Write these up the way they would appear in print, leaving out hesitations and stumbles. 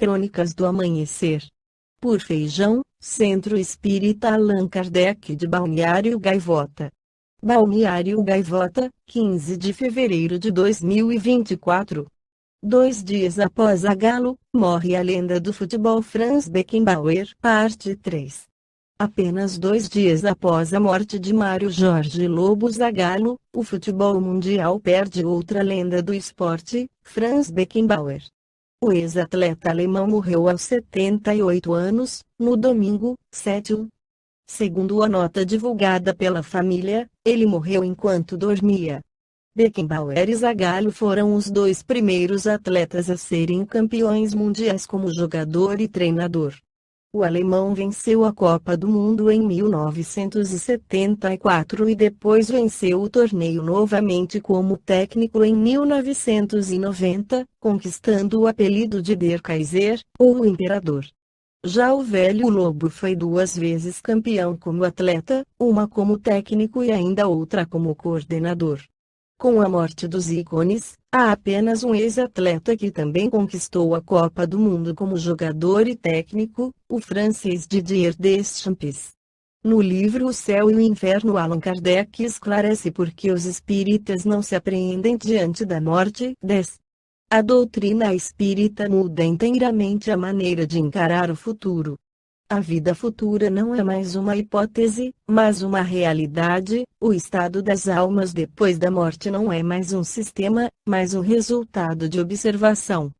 Crônicas do Amanhecer. Por Feijão, Centro Espírita Allan Kardec de Balneário Gaivota. Balneário Gaivota, 15 de fevereiro de 2024. 2 dias após a Galo, morre a lenda do futebol Franz Beckenbauer. Parte 3. Apenas 2 dias após a morte de Mário Jorge Lobo Zagallo, o futebol mundial perde outra lenda do esporte, Franz Beckenbauer. O ex-atleta alemão morreu aos 78 anos, no domingo, 7. Segundo a nota divulgada pela família, ele morreu enquanto dormia. Beckenbauer e Zagallo foram os dois primeiros atletas a serem campeões mundiais como jogador e treinador. O alemão venceu a Copa do Mundo em 1974 e depois venceu o torneio novamente como técnico em 1990, conquistando o apelido de Der Kaiser, ou o Imperador. Já o velho Lobo foi 2 vezes campeão como atleta, uma como técnico e ainda outra como coordenador. Com a morte dos ícones, há apenas um ex-atleta que também conquistou a Copa do Mundo como jogador e técnico, o francês Didier Deschamps. No livro O Céu e o Inferno, Allan Kardec esclarece por que os espíritas não se apreendem diante da morte. 10. A doutrina espírita muda inteiramente a maneira de encarar o futuro. A vida futura não é mais uma hipótese, mas uma realidade. O estado das almas depois da morte não é mais um sistema, mas um resultado de observação.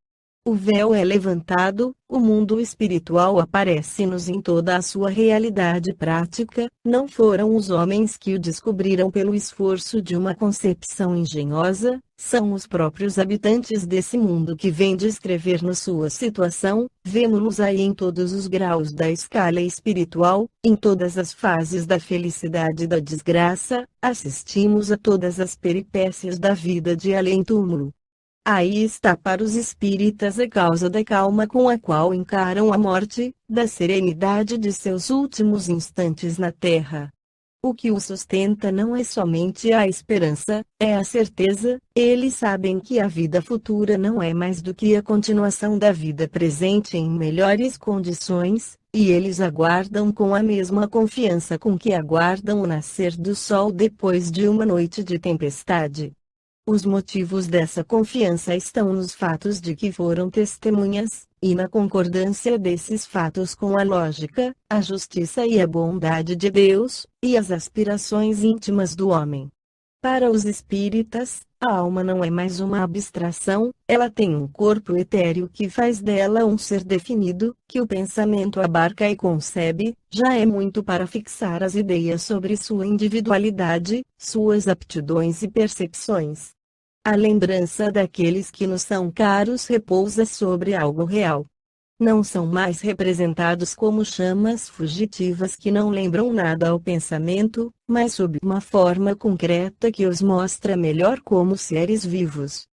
O véu é levantado, o mundo espiritual aparece-nos em toda a sua realidade prática. Não foram os homens que o descobriram pelo esforço de uma concepção engenhosa, são os próprios habitantes desse mundo que vêm descrever-nos sua situação. Vemo-los aí em todos os graus da escala espiritual, em todas as fases da felicidade e da desgraça, assistimos a todas as peripécias da vida de além-túmulo. Aí está para os espíritas a causa da calma com a qual encaram a morte, da serenidade de seus últimos instantes na terra. O que o sustenta não é somente a esperança, é a certeza. Eles sabem que a vida futura não é mais do que a continuação da vida presente em melhores condições, e eles aguardam com a mesma confiança com que aguardam o nascer do sol depois de uma noite de tempestade. Os motivos dessa confiança estão nos fatos de que foram testemunhas, e na concordância desses fatos com a lógica, a justiça e a bondade de Deus, e as aspirações íntimas do homem. Para os espíritas, a alma não é mais uma abstração, ela tem um corpo etéreo que faz dela um ser definido, que o pensamento abarca e concebe. Já é muito para fixar as ideias sobre sua individualidade, suas aptidões e percepções. A lembrança daqueles que nos são caros repousa sobre algo real. Não são mais representados como chamas fugitivas que não lembram nada ao pensamento, mas sob uma forma concreta que os mostra melhor como seres vivos.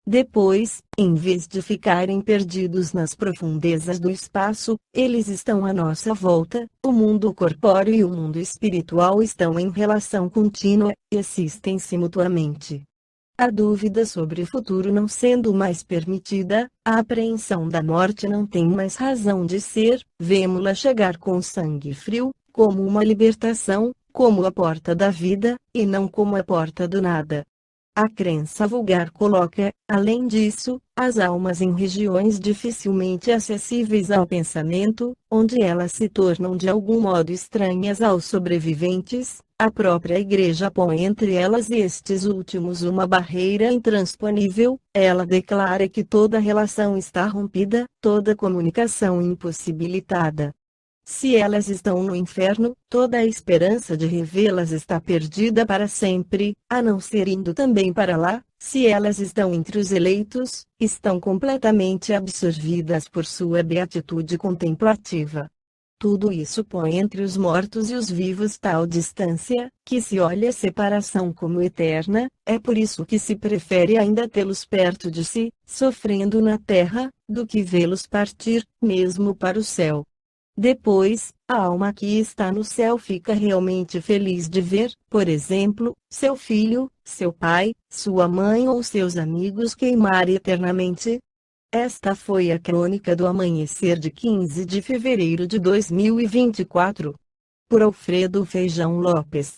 Depois, em vez de ficarem perdidos nas profundezas do espaço, eles estão à nossa volta. O mundo corpóreo e o mundo espiritual estão em relação contínua, e assistem-se mutuamente. A dúvida sobre o futuro não sendo mais permitida, a apreensão da morte não tem mais razão de ser. Vemo-la chegar com sangue frio, como uma libertação, como a porta da vida, e não como a porta do nada. A crença vulgar coloca, além disso, as almas em regiões dificilmente acessíveis ao pensamento, onde elas se tornam de algum modo estranhas aos sobreviventes. A própria Igreja põe entre elas e estes últimos uma barreira intransponível. Ela declara que toda relação está rompida, toda comunicação impossibilitada. Se elas estão no inferno, toda a esperança de revê-las está perdida para sempre, a não ser indo também para lá. Se elas estão entre os eleitos, estão completamente absorvidas por sua beatitude contemplativa. Tudo isso põe entre os mortos e os vivos tal distância, que se olha a separação como eterna. É por isso que se prefere ainda tê-los perto de si, sofrendo na terra, do que vê-los partir, mesmo para o céu. Depois, a alma que está no céu fica realmente feliz de ver, por exemplo, seu filho, seu pai, sua mãe ou seus amigos queimar eternamente. Esta foi a crônica do amanhecer de 15 de fevereiro de 2024. Por Alfredo Feijão Lopes.